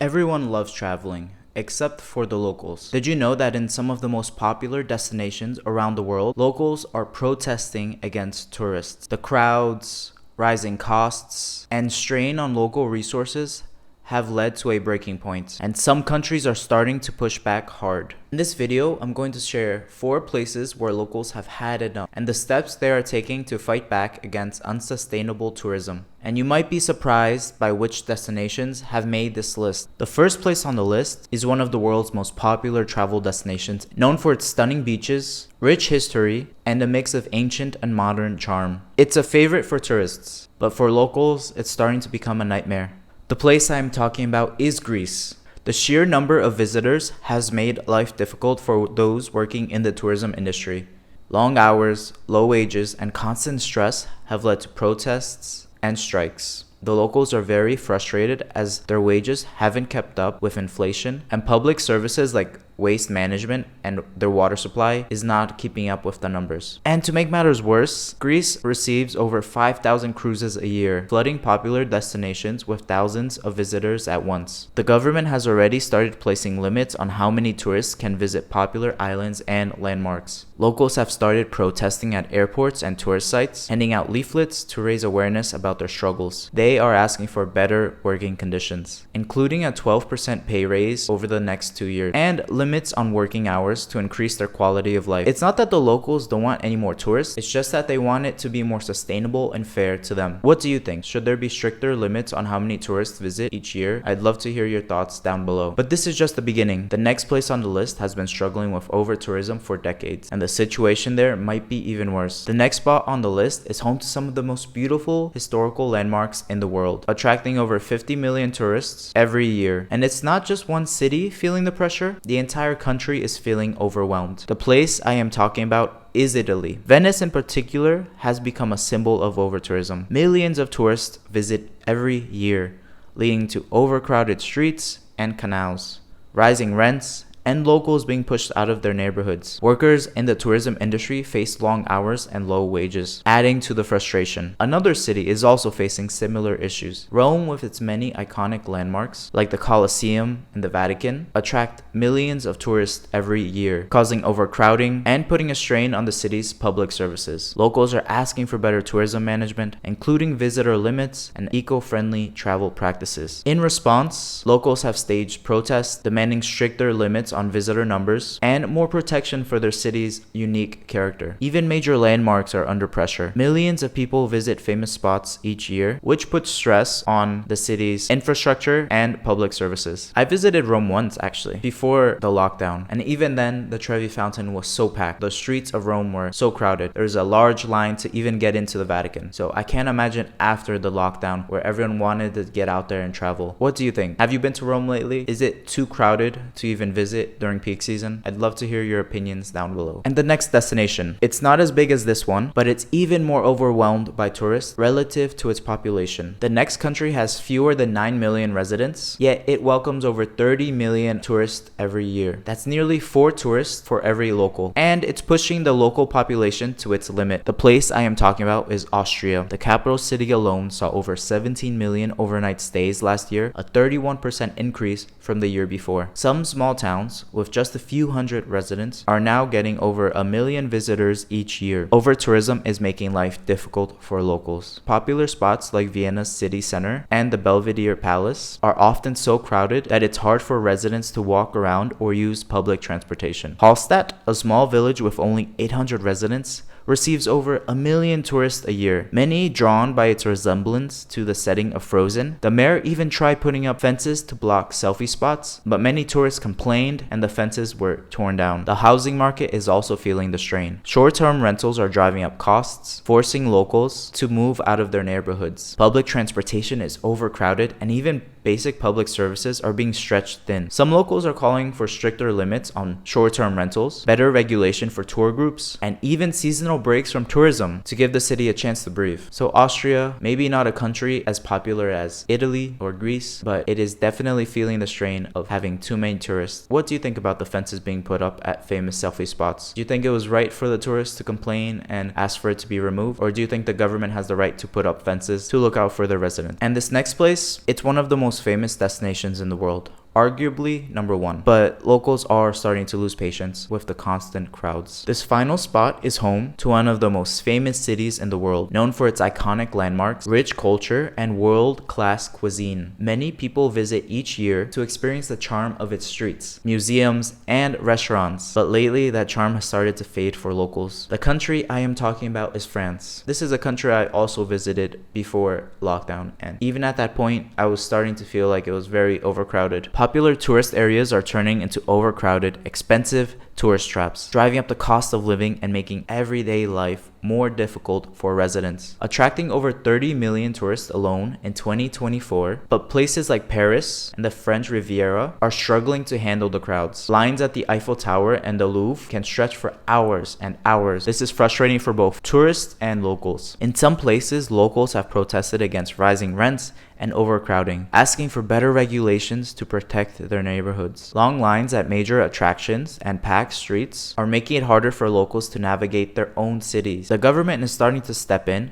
Everyone loves traveling, except for the locals. Did you know that in some of the most popular destinations around the world, locals are protesting against tourists? The crowds, rising costs, and strain on local resources have led to a breaking point, and some countries are starting to push back hard. In this video, I'm going to share 4 places where locals have had enough and the steps they are taking to fight back against unsustainable tourism. And you might be surprised by which destinations have made this list. The first place on the list is one of the world's most popular travel destinations, known for its stunning beaches, rich history, and a mix of ancient and modern charm. It's a favorite for tourists, but for locals, it's starting to become a nightmare. The place I am talking about is Greece. The sheer number of visitors has made life difficult for those working in the tourism industry. Long hours, low wages, and constant stress have led to protests and strikes. The locals are very frustrated as their wages haven't kept up with inflation, and public services like waste management and their water supply is not keeping up with the numbers. And to make matters worse, Greece receives over 5,000 cruises a year, flooding popular destinations with thousands of visitors at once. The government has already started placing limits on how many tourists can visit popular islands and landmarks. Locals have started protesting at airports and tourist sites, handing out leaflets to raise awareness about their struggles. They are asking for better working conditions, including a 12% pay raise over the next 2 years, and limits on working hours to increase their quality of life. It's not that the locals don't want any more tourists, it's just that they want it to be more sustainable and fair to them. What do you think? Should there be stricter limits on how many tourists visit each year? I'd love to hear your thoughts down below. But this is just the beginning. The next place on the list has been struggling with over-tourism for decades, and the situation there might be even worse. The next spot on the list is home to some of the most beautiful historical landmarks in the world, attracting over 50 million tourists every year. And it's not just one city feeling the pressure, the entire country is feeling overwhelmed. The place I am talking about is Italy. Venice in particular has become a symbol of over-tourism. Millions of tourists visit every year, leading to overcrowded streets and canals, rising rents, and locals being pushed out of their neighborhoods. Workers in the tourism industry face long hours and low wages, adding to the frustration. Another city is also facing similar issues. Rome, with its many iconic landmarks, like the Colosseum and the Vatican, attract millions of tourists every year, causing overcrowding and putting a strain on the city's public services. Locals are asking for better tourism management, including visitor limits and eco-friendly travel practices. In response, locals have staged protests demanding stricter limits on visitor numbers and more protection for their city's unique character. Even major landmarks are under pressure. Millions of people visit famous spots each year, which puts stress on the city's infrastructure and public services. I visited Rome once actually, before the lockdown, and even then the Trevi Fountain was so packed. The streets of Rome were so crowded. There's a large line to even get into the Vatican. So I can't imagine after the lockdown where everyone wanted to get out there and travel. What do you think? Have you been to Rome lately? Is it too crowded to even visit during peak season? I'd love to hear your opinions down below. And the next destination, it's not as big as this one, but it's even more overwhelmed by tourists relative to its population. The next country has fewer than 9 million residents, yet it welcomes over 30 million tourists every year. That's nearly 4 tourists for every local, and it's pushing the local population to its limit. The place I am talking about is Austria. The capital city alone saw over 17 million overnight stays last year, a 31% increase from the year before. Some small towns with just a few hundred residents are now getting over 1 million visitors each year. Over-tourism is making life difficult for locals. Popular spots like Vienna's city center and the Belvedere Palace are often so crowded that it's hard for residents to walk around or use public transportation. Hallstatt, a small village with only 800 residents, receives over 1 million tourists a year, many drawn by its resemblance to the setting of Frozen. The mayor even tried putting up fences to block selfie spots, but many tourists complained and the fences were torn down. The housing market is also feeling the strain. Short-term rentals are driving up costs, forcing locals to move out of their neighborhoods. Public transportation is overcrowded, and even basic public services are being stretched thin. Some locals are calling for stricter limits on short-term rentals, better regulation for tour groups, and even seasonal breaks from tourism to give the city a chance to breathe. So Austria, maybe not a country as popular as Italy or Greece, but it is definitely feeling the strain of having too many tourists. What do you think about the fences being put up at famous selfie spots? Do you think it was right for the tourists to complain and ask for it to be removed? Or do you think the government has the right to put up fences to look out for their residents? And this next place, it's one of the most famous destinations in the world. Arguably number one, but locals are starting to lose patience with the constant crowds. This final spot is home to one of the most famous cities in the world, known for its iconic landmarks, rich culture, and world-class cuisine. Many people visit each year to experience the charm of its streets, museums, and restaurants, but lately that charm has started to fade for locals. The country I am talking about is France. This is a country I also visited before lockdown, and even at that point, I was starting to feel like it was very overcrowded. Popular tourist areas are turning into overcrowded, expensive tourist traps, driving up the cost of living and making everyday life more difficult for residents, attracting over 30 million tourists alone in 2024. But places like Paris and the French Riviera are struggling to handle the crowds. Lines at the Eiffel Tower and the Louvre can stretch for hours and hours. This is frustrating for both tourists and locals. In some places, locals have protested against rising rents and overcrowding, asking for better regulations to protect their neighborhoods. Long lines at major attractions and packed streets are making it harder for locals to navigate their own cities. The government is starting to step in.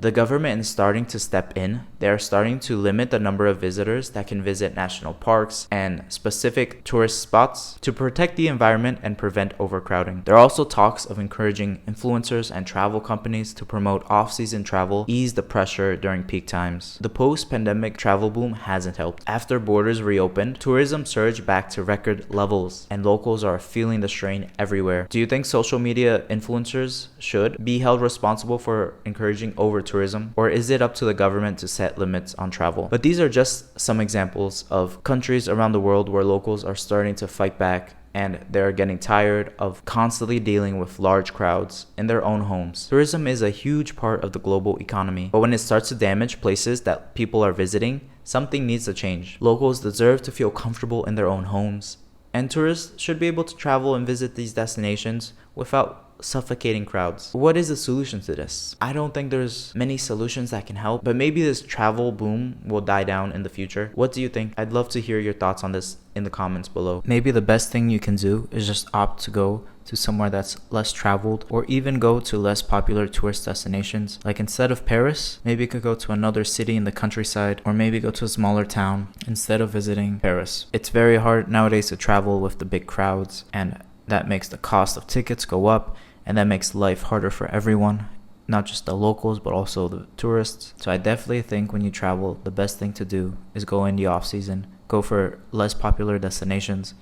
They are starting to limit the number of visitors that can visit national parks and specific tourist spots to protect the environment and prevent overcrowding. There are also talks of encouraging influencers and travel companies to promote off-season travel, ease the pressure during peak times. The post-pandemic travel boom hasn't helped. After borders reopened, tourism surged back to record levels, and locals are feeling the strain everywhere. Do you think social media influencers should be held responsible for encouraging over-tourism, or is it up to the government to set limits on travel? But these are just some examples of countries around the world where locals are starting to fight back, and they're getting tired of constantly dealing with large crowds in their own homes. Tourism is a huge part of the global economy, but when it starts to damage places that people are visiting, something needs to change. Locals deserve to feel comfortable in their own homes, and tourists should be able to travel and visit these destinations without suffocating crowds. What is the solution to this? I don't think there's many solutions that can help, but maybe this travel boom will die down in the future. What do you think? I'd love to hear your thoughts on this in the comments below. Maybe the best thing you can do is just opt to go to somewhere that's less traveled, or even go to less popular tourist destinations. Like instead of Paris, maybe you could go to another city in the countryside, or maybe go to a smaller town instead of visiting Paris. It's very hard nowadays to travel with the big crowds, and that makes the cost of tickets go up, and that makes life harder for everyone, not just the locals, but also the tourists. So I definitely think when you travel, the best thing to do is go in the off season, go for less popular destinations.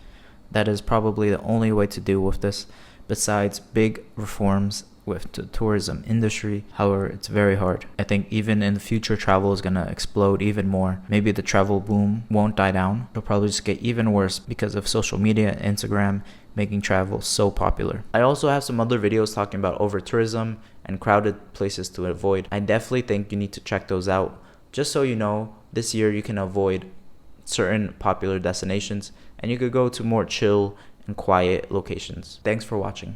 That is probably the only way to deal with this, besides big reforms with the tourism industry. However, it's very hard. I think even in the future, travel is gonna explode even more. Maybe the travel boom won't die down. It'll probably just get even worse because of social media, Instagram, making travel so popular. I also have some other videos talking about over-tourism and crowded places to avoid. I definitely think you need to check those out. Just so you know, this year you can avoid certain popular destinations and you could go to more chill and quiet locations. Thanks for watching.